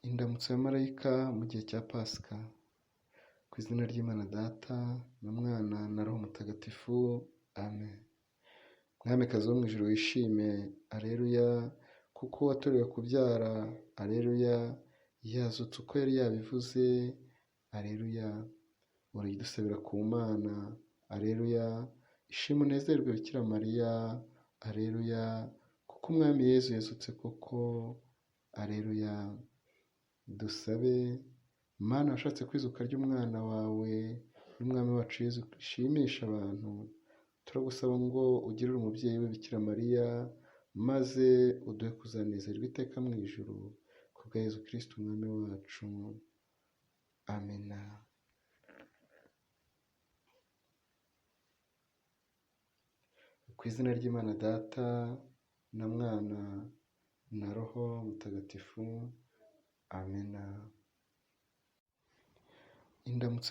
Indamutso ya marayika mu gihe cya Pasika. Ku izina ry'Imana Data na Mwana na Roho Mutagatifu. Amen. Mwamikazi wo mu ijuru wishime, Aleluya, kuko watorewe kubyara, Aleluya, yazutse uko yari yabivuze, Aleluya. Urayidusabira ku Mana, Aleluya. Ishimwe unezerwe Bikira Mariya, Aleluya, kuko Umwami Yezu yazutse koko, Aleluya. Dusabe. Mana washatse kwizuka ry'umwana wawe n'umwami wacu Yezu ishimisha abantu, turagusaba ngo ugirire umubyeyi we Bikira Mariya, maze uduhe kuzanezerwa iteka mu ijuru kubwa Yezu Kristo umwami wacu. Amena. Ku izina ry'Imana Data na Mwana na Roho Mutagatifu. Amena. Indamutso